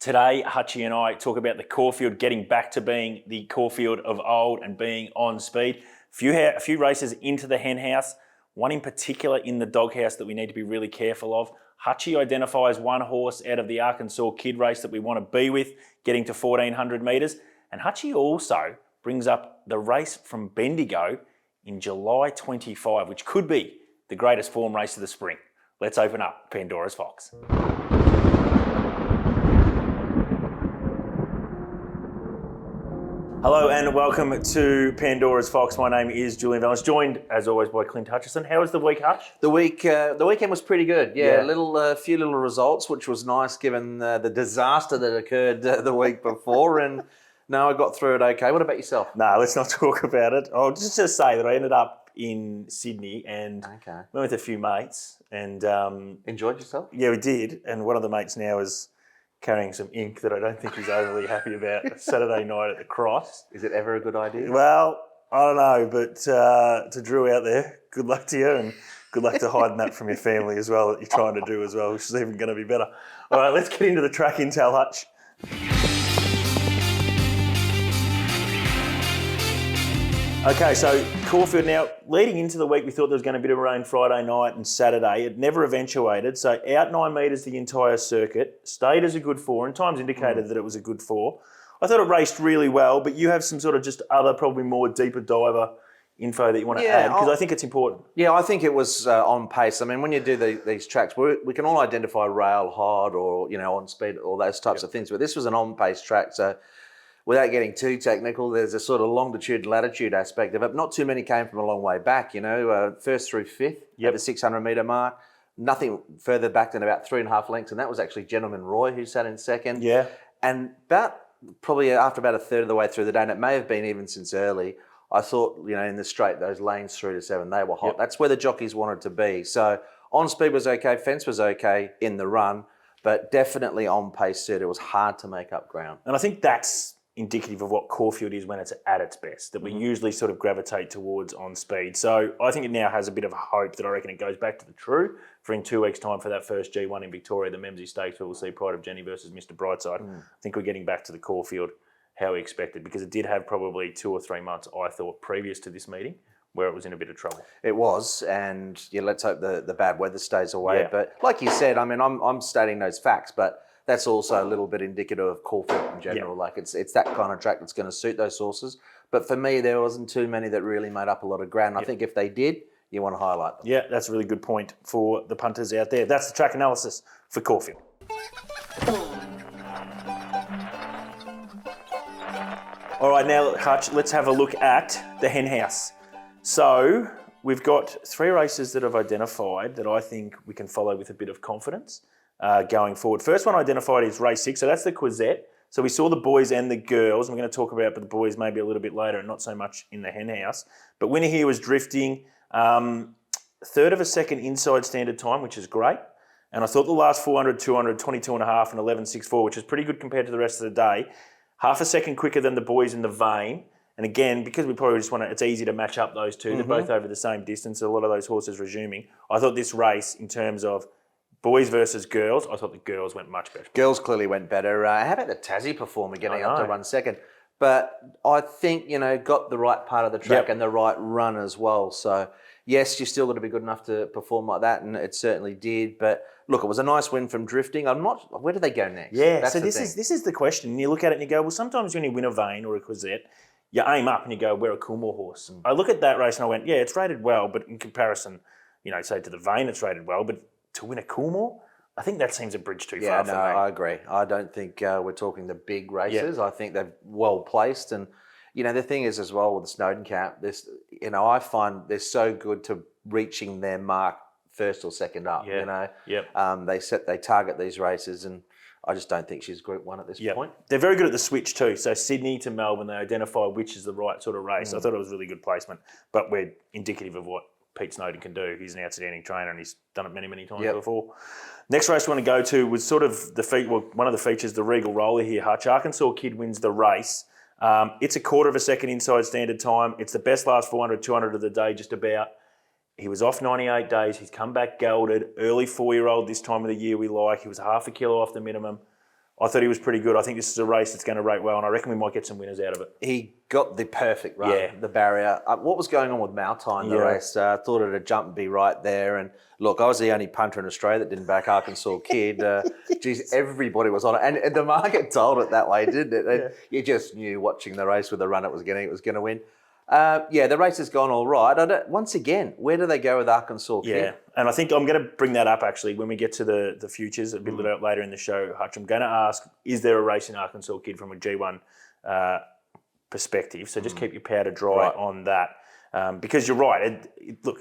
Today, Hutchi and I talk about the Caulfield getting back to being the Caulfield of old and being on speed. A few races into the Hen House, one in particular in the Doghouse that we need to be really careful of. Hutchi identifies one horse out of the Arkansaw kid race that we want to be with, getting to 1,400 metres. And Hutchi also brings up the race from Bendigo in July 25, which could be the greatest form race of the spring. Let's open up Pandora's Fox. Hello and welcome to Pandora's Fox. My name is Julian Valens, joined as always by Clint Hutchison. How was the week, Hutch? The weekend was pretty good. Yeah. Few little results, which was nice given the disaster that occurred the week before. And no, I got through it okay. What about yourself? No, let's not talk about it. I'll just say that I ended up in Sydney and went with a few mates and enjoyed yourself. Yeah, we did. And one of the mates now is carrying some ink that I don't think he's overly happy about Saturday night at the Cross. Is it ever a good idea? Well, I don't know, but to Drew out there, good luck to you and good luck to hiding that from your family as well that you're trying to do as well, which is even going to be better. All right, let's get into the track intel, Hutch. Okay, so Caulfield now, leading into the week, we thought there was going to be a bit of rain Friday night and Saturday. It never eventuated. So out 9 metres the entire circuit, stayed as a good 4, and times indicated that it was a good 4. I thought it raced really well, but you have some sort of just other, probably more deeper diver info that you want to add, because I think it's important. Yeah, I think it was on pace. I mean, when you do these tracks, we can all identify rail, hard, or, on speed, all those types of things, but this was an on-pace track, so without getting too technical, there's a sort of longitude and latitude aspect of it. Not too many came from a long way back, first through fifth at the 600 metre mark. Nothing further back than about 3.5 lengths, and that was actually Gentleman Roy who sat in second. Yeah. And probably after about a third of the way through the day, and it may have been even since early, I thought, in the straight, those lanes 3 to 7, they were hot. Yep. That's where the jockeys wanted to be. So on speed was okay, fence was okay in the run, but definitely on pace suit, it was hard to make up ground. And I think that's indicative of what Caulfield is when it's at its best, that we usually sort of gravitate towards on speed. So I think it now has a bit of a hope that I reckon it goes back to the true for in 2 weeks' time for that first G1 in Victoria, the Memsey Stakes, where we'll see Pride of Jenny versus Mr. Brightside. I think we're getting back to the Caulfield how we expected, because it did have probably 2 or 3 months, I thought, previous to this meeting, where it was in a bit of trouble. It was, and let's hope the bad weather stays away. Yeah. But like you said, I mean, I'm stating those facts, but that's also a little bit indicative of Caulfield in general. Yeah. Like it's that kind of track that's going to suit those horses. But for me, there wasn't too many that really made up a lot of ground. I think if they did, you want to highlight them. Yeah, that's a really good point for the punters out there. That's the track analysis for Caulfield. All right, now, Hutch, let's have a look at the Hen House. So we've got 3 races that I've identified that I think we can follow with a bit of confidence going forward. First one identified is race 6, so that's the Quizette. So we saw the boys and the girls. I'm going to talk about the boys maybe a little bit later and not so much in the Hen House. But winner here was drifting, third of a second inside standard time, which is great. And I thought the last 400, 200, 22.5 and 11.64, which is pretty good compared to the rest of the day. Half a second quicker than the boys in the vein. And again, because we probably just want to, it's easy to match up those two. They're both over the same distance. A lot of those horses resuming. I thought this race, in terms of boys versus girls, I thought the girls went much better. Girls clearly went better. How about the Tassie performer getting up to run second? But I think, got the right part of the track and the right run as well. So, yes, you still got to be good enough to perform like that, and it certainly did. But look, it was a nice win from drifting. Where do they go next? Yeah, that's so this is the question. And you look at it and you go, well, sometimes when you win a Vein or a Quizette, you aim up and you go, we're a Coolmore horse. I look at that race and I went, yeah, it's rated well, but in comparison, say to the Vein, it's rated well, but to win a Coolmore, I think that seems a bridge too far for me. I agree. I don't think we're talking the big races. Yeah. I think they're well placed. And, the thing is as well with the Snowden Cap, I find they're so good to reaching their mark first or second up. They target these races, and I just don't think she's Group 1 at this point. They're very good at the switch too. So Sydney to Melbourne, they identify which is the right sort of race. I thought it was really good placement, but we're indicative of what Pete Snowden can do. He's an outstanding trainer and he's done it many, many times before. Next race we want to go to was sort of one of the features, the Regal Roller here, Hutch. Arkansaw Kid wins the race. It's a quarter of a second inside standard time. It's the best last 400, 200 of the day, just about. He was off 98 days. He's come back gelded. Early 4-year-old this time of the year we like. He was half a kilo off the minimum. I thought he was pretty good. I think this is a race that's going to rate well, and I reckon we might get some winners out of it. He got the perfect run, the barrier. What was going on with Maltai in the race? Thought it'd jump and be right there. And look, I was the only punter in Australia that didn't back Arkansaw Kid. Geez, everybody was on it. And the market told it that way, didn't it? And you just knew watching the race with the run it was going to win. The race has gone all right. Once again, where do they go with Arkansaw Kid? Yeah, and I think I'm going to bring that up actually when we get to the futures a bit later in the show, Hutch. I'm going to ask, is there a race in Arkansaw Kid from a G1 perspective? So just keep your powder dry on that. Because you're right. Look,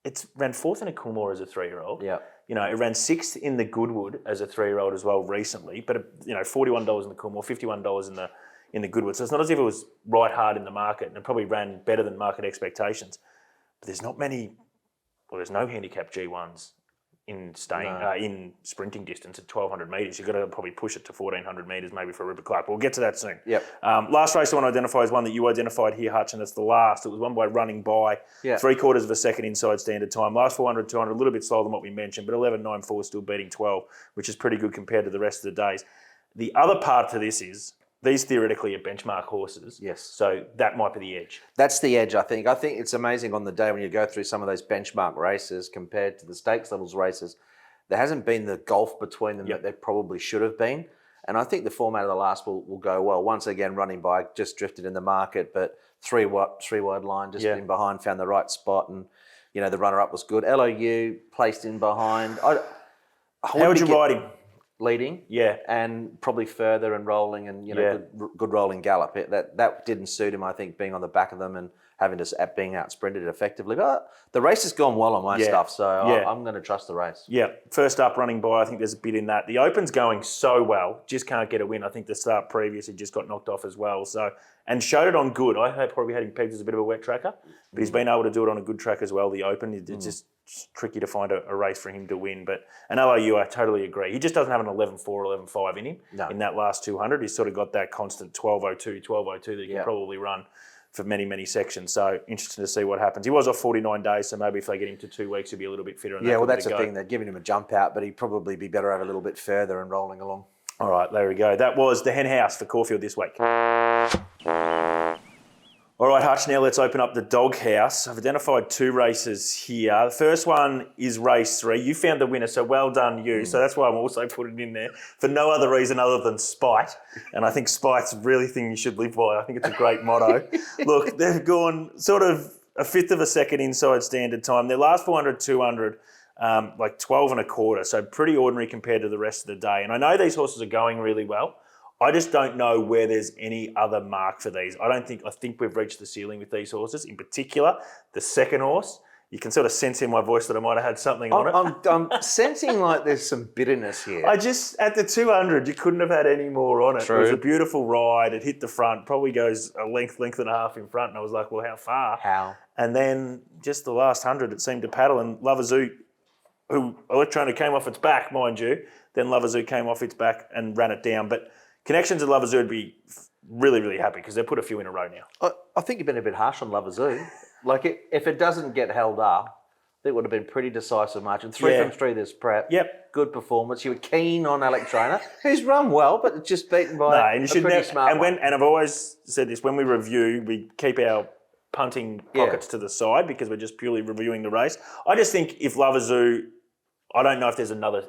it's ran 4th in a Coolmore as a 3-year-old. Yeah. You know, it ran 6th in the Goodwood as a 3-year-old as well recently. But, $41 in the Coolmore, $51 in the Goodwood. So it's not as if it was right hard in the market, and it probably ran better than market expectations. But there's not many, there's no handicap G1s in in sprinting distance at 1,200 metres. You've got to probably push it to 1,400 metres maybe for Rupert Clark. But we'll get to that soon. Yep. Last race I want to identify is one that you identified here, Hutch, and it's the last. It was won by Running By, 3/4 of a second inside standard time. Last 400, 200, a little bit slower than what we mentioned, but 11.94 still beating 12, which is pretty good compared to the rest of the days. The other part to this is these theoretically are benchmark horses. Yes. So that might be the edge. That's the edge, I think. I think it's amazing on the day when you go through some of those benchmark races compared to the stakes levels races, there hasn't been the gulf between them that there probably should have been. And I think the format of the last will go well. Once again, Running By just drifted in the market, but three wide line, just in behind, found the right spot. And, the runner-up was good. LOU placed in behind. How would you ride him? Leading, and probably further and rolling, and good rolling gallop. That didn't suit him, I think, being on the back of them and having to being out sprinted effectively. But the race has gone well on my stuff, so I'm going to trust the race. Yeah, first up, Running By. I think there's a bit in that. The Open's going so well, just can't get a win. I think the start previous he just got knocked off as well. So and showed it on good. I probably had him pegged as a bit of a wet tracker, but he's been able to do it on a good track as well. The Open, it's just tricky to find a race for him to win. But an LOU, I totally agree. He just doesn't have an 11.4 or 11.5 in him in that last 200. He's sort of got that constant 12.02 that he can probably run for many, many sections. So interesting to see what happens. He was off 49 days, so maybe if they get him to 2 weeks, he'll be a little bit fitter. Yeah, well, that's the thing. They're giving him a jump out, but he'd probably be better out a little bit further and rolling along. All right, there we go. That was the Hen House for Caulfield this week. All right, Hutch, now let's open up the Dog House. I've identified 2 races here. The first one is race 3. You found the winner, so well done you. So that's why I'm also putting it in there for no other reason other than spite. And I think spite's really thing you should live by. I think it's a great motto. Look, they've gone sort of a 1/5 of a second inside standard time. Their last 400, 200, like 12.25. So pretty ordinary compared to the rest of the day. And I know these horses are going really well. I just don't know where there's any other mark for these. I think we've reached the ceiling with these horses. In particular, the second horse, you can sort of sense in my voice that I might have had something on it. I'm sensing like there's some bitterness here. At the 200, you couldn't have had any more on it. True. It was a beautiful ride. It hit the front, probably goes a length and a half in front. And I was like, well, how far? How? And then just the last 100, it seemed to paddle. And Loverzoo, who Electrona came off its back, mind you, then Loverzoo came off its back and ran it down. But Connections and Loverzoo would be really, really happy because they've put a few in a row now. I think you've been a bit harsh on Loverzoo. Like, if it doesn't get held up, it would have been pretty decisive margin. 3 from 3 this prep. Yep. Good performance. You were keen on Electrona, who's run well, but just beaten by a pretty smart one. And I've always said this, when we review, we keep our punting pockets to the side because we're just purely reviewing the race. I just think if Loverzoo, I don't know if there's another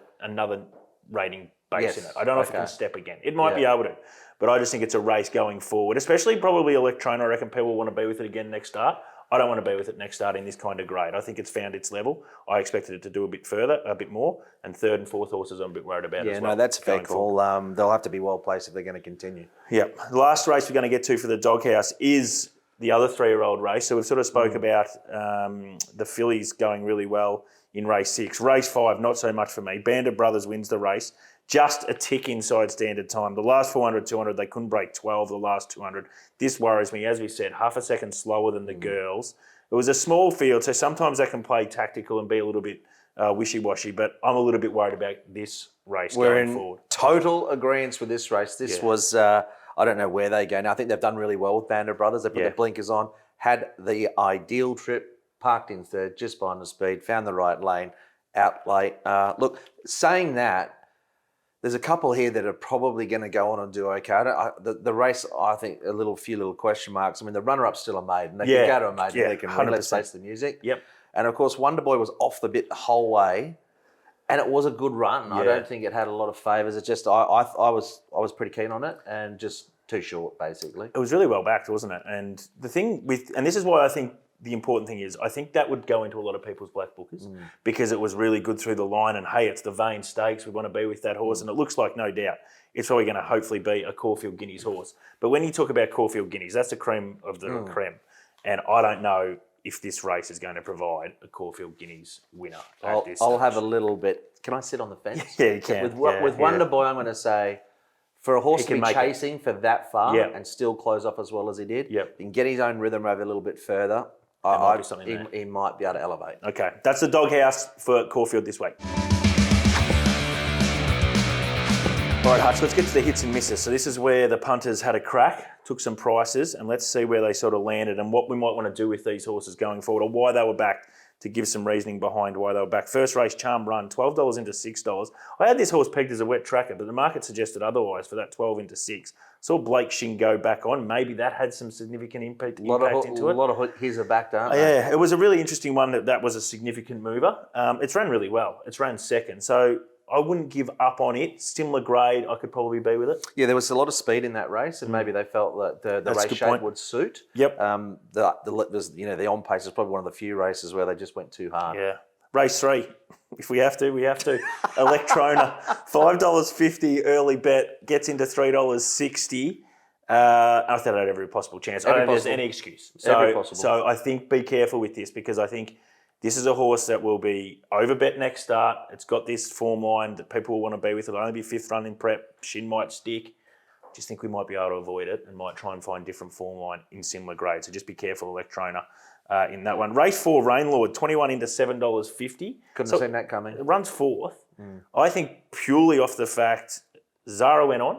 rating base in it. I don't know if it can step again. It might be able to, but I just think it's a race going forward, especially probably Electrona. I reckon people want to be with it again next start. I don't want to be with it next start in this kind of grade. I think it's found its level. I expected it to do a bit more, and 3rd and 4th horses I'm a bit worried about as well. Yeah, no, that's a fair call. They'll have to be well placed if they're going to continue. Yeah. The last race we're going to get to for the Doghouse is the other 3-year-old race. So we've sort of spoke about the fillies going really well in race 6. Race 5, not so much for me. Bandit Brothers wins the race. Just a tick inside standard time. The last 400, 200, they couldn't break 12 the last 200. This worries me. As we said, half a second slower than the girls. It was a small field, so sometimes they can play tactical and be a little bit wishy-washy, but I'm a little bit worried about this race going forward. We're in total agreement with this race. This was, I don't know where they go now. I think they've done really well with Bandit Brothers. They put the blinkers on, had the ideal trip, parked in 3rd, just behind the speed, found the right lane, out late. Look, saying that, There's a couple here that are probably going to go on and do okay. The race, I think, few little question marks. I mean, the runner-up's still a maiden. They can go to a maiden. They can win. Let's face the music. Yep. And of course, Wonder Boy was off the bit the whole way, and it was a good run. I don't think it had a lot of favours. It's just I was pretty keen on it, and just too short, basically. It was really well backed, wasn't it? And the thing and this is why I think the important thing is, I think that would go into a lot of people's black bookers because it was really good through the line and, hey, it's the Vane Stakes. We want to be with that horse. And it looks like, no doubt, it's probably going to hopefully be a Caulfield Guineas horse. But when you talk about Caulfield Guineas, that's the cream of the creme. And I don't know if this race is going to provide a Caulfield Guineas winner at this I'll stage. have a little bit. Can I sit on the fence? Yeah, you can. With Wonder Boy, I'm going to say, for a horse to be chasing for that far and still close off as well as he did, and get his own rhythm over a little bit further, he might be able to elevate. Okay, that's the doghouse for Caulfield this week. All right, Hutch, let's get to the hits and misses. So this is where the punters had a crack, took some prices, and let's see where they sort of landed and what we might want to do with these horses going forward, or why they were backed, to give some reasoning behind why they were back. First race, Charm Run, $12 into $6. I had this horse pegged as a wet tracker, but the market suggested otherwise for that 12 into 6. Saw Blake Shingo back on. Maybe that had some significant impact into it. A lot of his are backed, aren't they? Yeah, it was a really interesting one that was a significant mover. It's ran really well. It's ran second. So I wouldn't give up on it. Similar grade, I could probably be with it. Yeah, there was a lot of speed in that race, and maybe they felt that the race shape would suit. Yep. The on pace is probably one of the few races where they just went too hard. Yeah. Race 3. If we have to, we have to. Electrona, $5.50 early bet, gets into $3.60. I thought I had every possible chance. I don't think there's any excuse. So I think be careful with this, because I think this is a horse that will be overbet next start. It's got this form line that people will want to be with. It'll only be 5th run in prep. Shin might stick. Just think we might be able to avoid it and might try and find different form line in similar grades. So just be careful, Electrona, in that one. Race 4, Rainlord, 21 into $7.50. Couldn't have seen that coming. It runs 4th. I think purely off the fact Zara went on,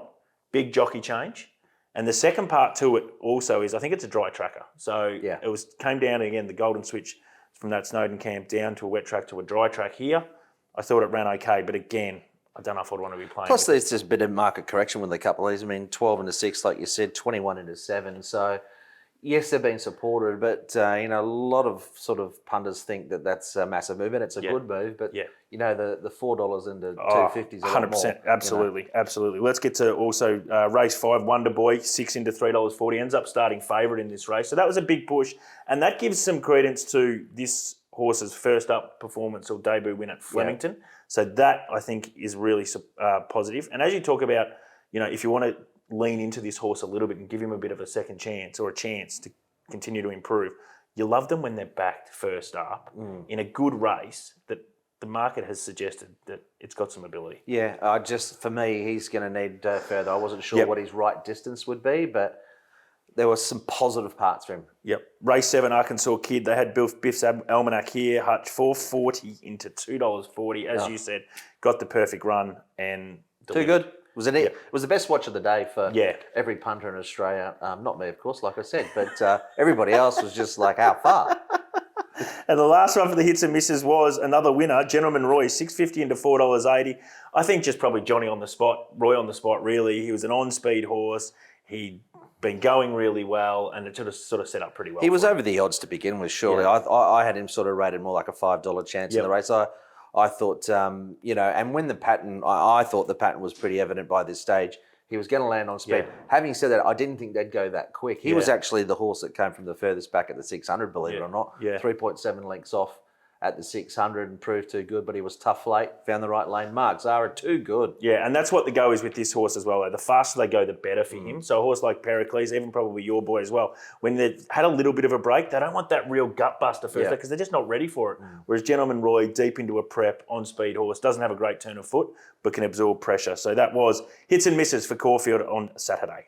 big jockey change. And the second part to it also is, I think it's a dry tracker. So it came down again, the golden switch from that Snowden camp down to a wet track to a dry track here. I thought it ran okay, but again, I don't know if I'd want to be playing. Plus, there's just a bit of market correction with a couple of these. I mean, 12 into 6, like you said, 21 into 7. So, yes, they've been supported, but a lot of sort of punters think that that's a massive move, and it's a good move. But the $4 into $2.50 is a lot more. 100%, absolutely. Let's get to also race 5, Wonder Boy, 6 into $3.40, ends up starting favourite in this race. So that was a big push, and that gives some credence to this horse's first up performance or debut win at Flemington. So that, I think, is really positive. And as you talk about, if you want to lean into this horse a little bit and give him a bit of a second chance or a chance to continue to improve, you love them when they're backed first up in a good race that the market has suggested that it's got some ability. Yeah, for me, he's going to need further. I wasn't sure what his right distance would be, but there were some positive parts for him. Yep. Race 7, Arkansaw Kid. They had Biff's Almanac here. Hutch, $4.40 into $2.40. As you said, got the perfect run and delivered. Too good. It was the best watch of the day for every punter in Australia. Not me, of course, like I said, but everybody else was just like, how far? And the last one for the hits and misses was another winner, Gentleman Roy, $6.50 into $4.80. I think just probably Johnny on the spot, Roy on the spot, really. He was an on-speed horse. He'd been going really well, and it sort of set up pretty well. He was over the odds to begin with, surely. Yeah. I had him sort of rated more like a $5 chance in the race. I thought, and when the pattern, I thought the pattern was pretty evident by this stage. He was going to land on speed. Yeah. Having said that, I didn't think they'd go that quick. He was actually the horse that came from the furthest back at the 600, believe it or not. Yeah. 3.7 lengths off at the 600 and proved too good, but he was tough late, found the right lane. Mark Zara, too good. Yeah, and that's what the go is with this horse as well. Though. The faster they go, the better for him. So a horse like Pericles, even probably your boy as well, when they've had a little bit of a break, they don't want that real gut buster first because they're just not ready for it. Whereas Gentleman Roy, deep into a prep, on-speed horse, doesn't have a great turn of foot, but can absorb pressure. So that was hits and misses for Caulfield on Saturday.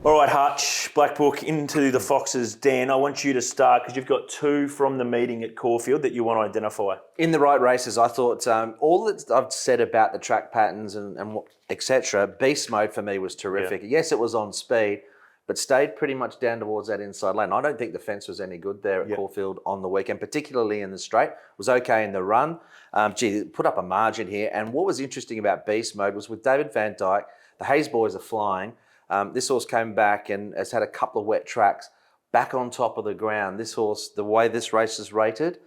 All right, Hutch, Black Book into the Fox's den. I want you to start because you've got 2 from the meeting at Caulfield that you want to identify. In the right races, I thought all that I've said about the track patterns and etc. Beast Mode for me was terrific. Yeah. Yes, it was on speed, but stayed pretty much down towards that inside lane. I don't think the fence was any good there at Caulfield on the weekend, particularly in the straight. It was okay in the run. Put up a margin here. And what was interesting about Beast Mode was with David Van Dyke, the Hayes boys are flying. This horse came back and has had a couple of wet tracks back on top of the ground. This horse, the way this race is rated,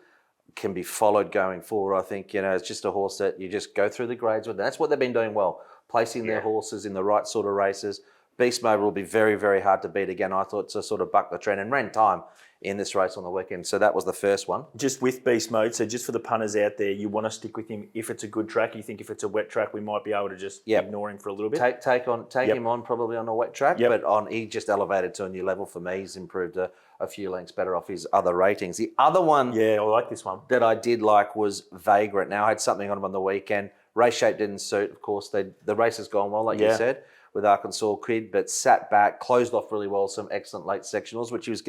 can be followed going forward. I think, it's just a horse that you just go through the grades with. That's what they've been doing well, placing their horses in the right sort of races. Beast Mode will be very, very hard to beat again. I thought to sort of buck the trend and ran time in this race on the weekend. So that was the first one. Just with Beast Mode, so just for the punters out there, you want to stick with him if it's a good track. You think if it's a wet track, we might be able to just ignore him for a little bit. Take him on probably on a wet track, but he just elevated to a new level for me. He's improved a few lengths better off his other ratings. The other one, I like this one, that I did like was Vagrant. Now I had something on him on the weekend. Race shape didn't suit. Of course, the race has gone well, like you said, with Arkansaw Kid, but sat back, closed off really well, some excellent late sectionals, which she was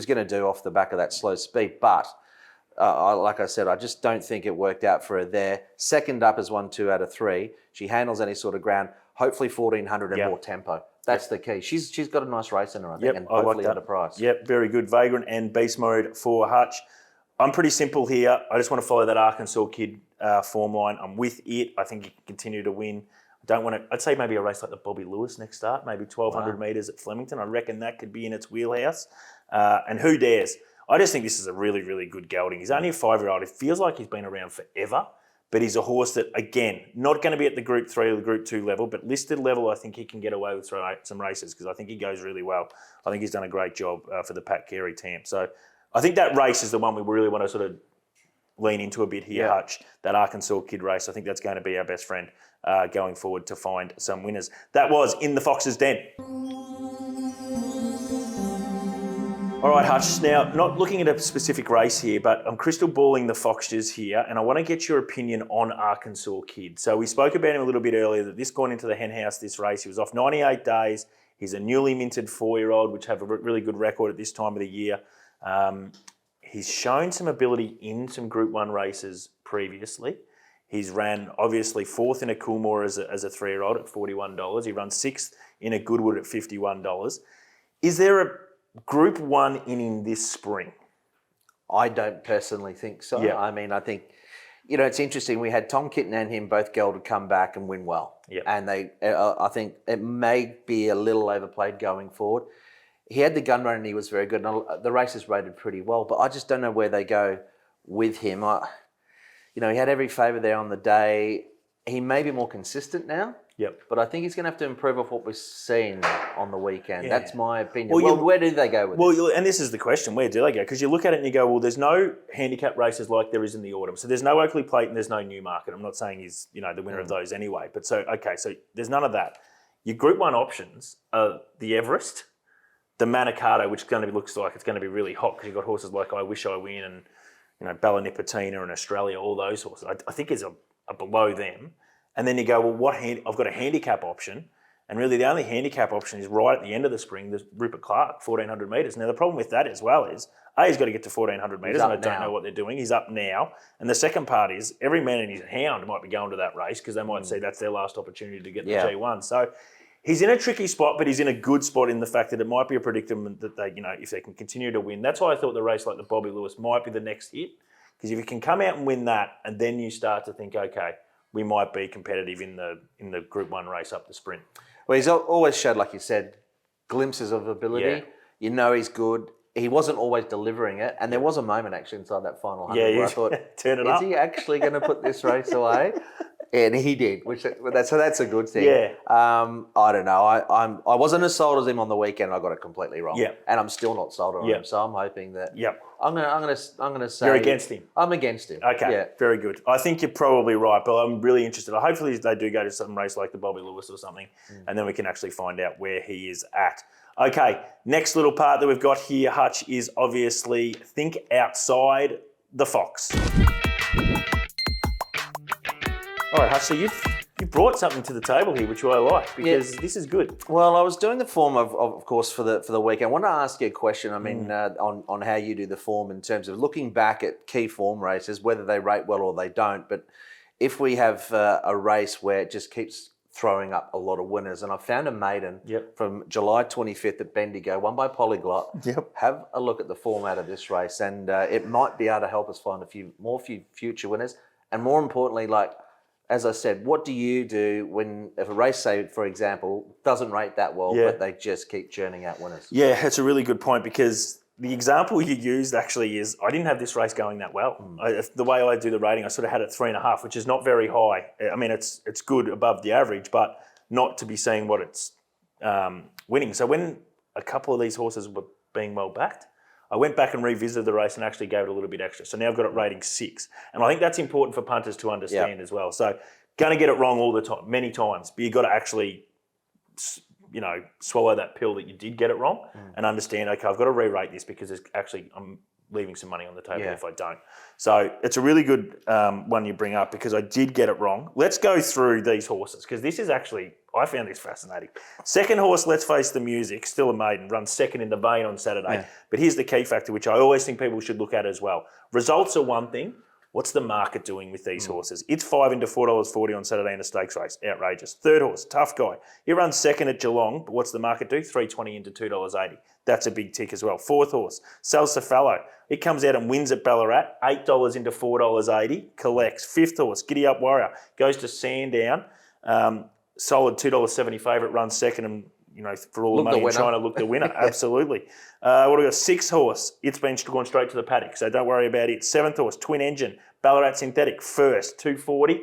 gonna do off the back of that slow speed. But like I said, I just don't think it worked out for her there. Second up is 1-2 out of 3. She handles any sort of ground. Hopefully 1400 and more tempo. That's the key. She's got a nice race in her, I think, and hopefully at a price. Yep, very good. Vagrant and Beast Mode for Hutch. I'm pretty simple here. I just want to follow that Arkansaw Kid form line. I'm with it. I think he can continue to win. Don't want to. I'd say maybe a race like the Bobby Lewis next start, maybe 1200 metres at Flemington. I reckon that could be in its wheelhouse. And who dares? I just think this is a really, really good gelding. He's only a 5-year-old. It feels like he's been around forever, but he's a horse that, again, not going to be at the Group 3 or the Group 2 level, but listed level, I think he can get away with some races because I think he goes really well. I think he's done a great job for the Pat Carey team. So I think that race is the one we really want to sort of lean into a bit here, Hutch. That Arkansaw Kid race, I think that's going to be our best friend going forward to find some winners. That was in the Fox's Den. All right, Hutch. Now, not looking at a specific race here, but I'm crystal balling the Foxtures here, and I want to get your opinion on Arkansaw Kid. So we spoke about him a little bit earlier, that this gone into the Hen House, this race. He was off 98 days. He's a newly minted 4-year-old, which have a really good record at this time of the year. He's shown some ability in some Group 1 races previously. He's ran, obviously, 4th in a Coolmore as a 3-year-old at $41. He runs 6th in a Goodwood at $51. Is there a Group 1 in him this spring? I don't personally think so. Yeah. I mean, I think, it's interesting. We had Tom Kitten and him both gelded come back and win well. Yeah. And I think it may be a little overplayed going forward. He had the gun run and he was very good. And the race is rated pretty well, but I just don't know where they go with him. He had every favour there on the day. He may be more consistent now. Yep. But I think he's going to have to improve off what we've seen on the weekend. Yeah. That's my opinion. Well, where do they go with this? And this is the question, where do they go? Because you look at it and you go, well, there's no handicap races like there is in the autumn. So there's no Oakley Plate and there's no Newmarket. I'm not saying he's, the winner of those anyway. But so there's none of that. Your Group 1 options are the Everest, the Manicato, which looks like it's going to be really hot because you've got horses like I Wish I Win and Bella Nipotina and Australia, all those horses. I think is a below them. And then you go, well, I've got a handicap option. And really the only handicap option is right at the end of the spring, the Rupert Clark, 1,400 metres. Now the problem with that as well is, he's got to get to 1,400 metres and I don't know what they're doing. He's up now. And the second part is, every man and his hound might be going to that race because they might see that's their last opportunity to get the G1. So he's in a tricky spot, but he's in a good spot in the fact that it might be a predicament that they, if they can continue to win. That's why I thought the race like the Bobby Lewis might be the next hit. Because if you can come out and win that, and then you start to think, okay, we might be competitive in the Group 1 race up the sprint. Well, he's always showed, like you said, glimpses of ability. Yeah. He's good. He wasn't always delivering it. And there was a moment actually inside that final 100 where I thought, turn it up. Is he actually going to put this race away? And he did, so that's a good thing. Yeah. I don't know. I wasn't as sold as him on the weekend. I got it completely wrong. Yeah. And I'm still not sold on him. So I'm hoping that. Yeah. I'm gonna say you're against him. I'm against him. Okay. Yeah. Very good. I think you're probably right, but I'm really interested. Hopefully they do go to some race like the Bobby Lewis or something, and then we can actually find out where he is at. Okay. Next little part that we've got here, Hutch, is obviously think outside the fox. All right, Hutch, so you brought something to the table here, which I like, because this is good. Well, I was doing the form of course for the weekend. I want to ask you a question. I mean, on how you do the form in terms of looking back at key form races, whether they rate well or they don't. But if we have a race where it just keeps throwing up a lot of winners. And I found a maiden Yep. from July 25th at Bendigo, won by Polyglot. Yep. Have a look at the format of this race, and it might be able to help us find a few future winners. And more importantly, like, as I said, what do you do if a race, say, for example, doesn't rate that well, but they just keep churning out winners? Yeah, that's a really good point, because the example you used actually is, I didn't have this race going that well. The way I do the rating, I sort of had it 3.5, which is not very high. I mean, it's good above the average, but not to be seeing what it's winning. So when a couple of these horses were being well backed, I went back and revisited the race and actually gave it a little bit extra. So now I've got it rating 6. And I think that's important for punters to understand as well. So going to get it wrong all the time, many times, but you've got to actually, swallow that pill that you did get it wrong and understand, okay, I've got to re-rate this because I'm leaving some money on the table if I don't. So it's a really good one you bring up, because I did get it wrong. Let's go through these horses, because this is actually, I found this fascinating. Second horse, Let's Face the Music, still a maiden, runs second in the Vein on Saturday. Yeah. But here's the key factor, which I always think people should look at as well. Results are one thing. What's the market doing with these horses? It's 5 into $4.40 on Saturday in a stakes race. Outrageous. Third horse, Tough Guy. He runs second at Geelong, but what's the market do? $3.20 into $2.80. That's a big tick as well. Fourth horse, Salsa Fallow. It comes out and wins at Ballarat, $8 into $4.80, collects. Fifth horse, Giddy Up Warrior, goes to Sandown, solid $2.70 favourite, runs second, and for all the money, trying to look the winner. Absolutely. What do we got? Sixth horse, it's been gone straight to the paddock, so don't worry about it. Seventh horse, Twin Engine, Ballarat Synthetic, first, $2.40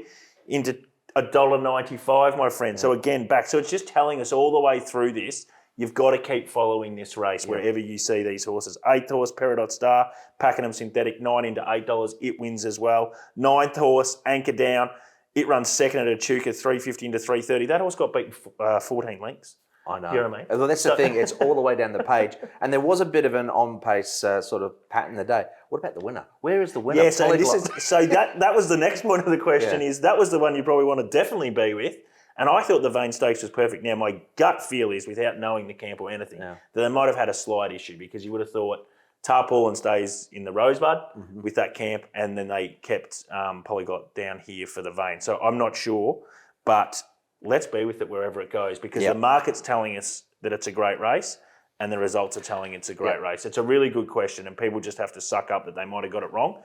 into $1.95, my friend. So again, back. So it's just telling us all the way through this, you've got to keep following this race wherever you see these horses. Eighth horse, Peridot Star, Pakenham Synthetic, 9 into $8. It wins as well. Ninth horse, Anchor Down. It runs second at Echuca, $3.50 into $3.30. That horse got beaten 14 lengths. I know. You know what I mean? Well, that's the thing. It's all the way down the page. And there was a bit of an on-pace sort of pattern the day. What about the winner? Where is the winner? Yeah, so that was the next point of the question is, that was the one you probably want to definitely be with. And I thought the Vein Stakes was perfect. Now, my gut feel is, without knowing the camp or anything, that they might have had a slight issue, because you would have thought Tarpaulin stays in the Rosebud with that camp, and then they kept Polyglot down here for the Vein. So I'm not sure, but let's be with it wherever it goes, because the market's telling us that it's a great race, and the results are telling it's a great race. It's a really good question, and people just have to suck up that they might have got it wrong,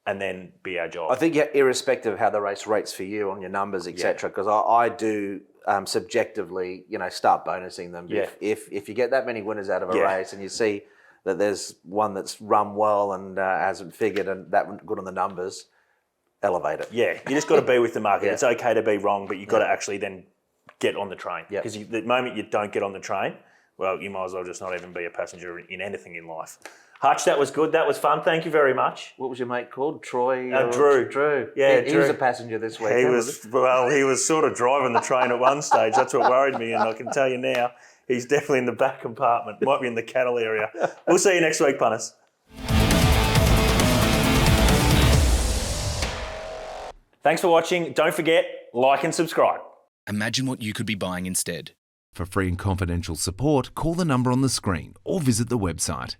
and then be our job. I think, irrespective of how the race rates for you on your numbers, etc., because I do subjectively, start bonusing them. Yeah. If you get that many winners out of a race, and you see that there's one that's run well and hasn't figured and that good on the numbers, elevate it. Yeah, you just got to be with the market. It's okay to be wrong, but you've got to actually then get on the train. Because the moment you don't get on the train, well, you might as well just not even be a passenger in anything in life. Hutch, that was good. That was fun. Thank you very much. What was your mate called? Troy? Drew. Drew. Yeah, he was a passenger this week. He was sort of driving the train at one stage. That's what worried me, and I can tell you now, he's definitely in the back compartment. Might be in the cattle area. We'll see you next week, punters. Thanks for watching. Don't forget, like and subscribe. Imagine what you could be buying instead. For free and confidential support, call the number on the screen or visit the website.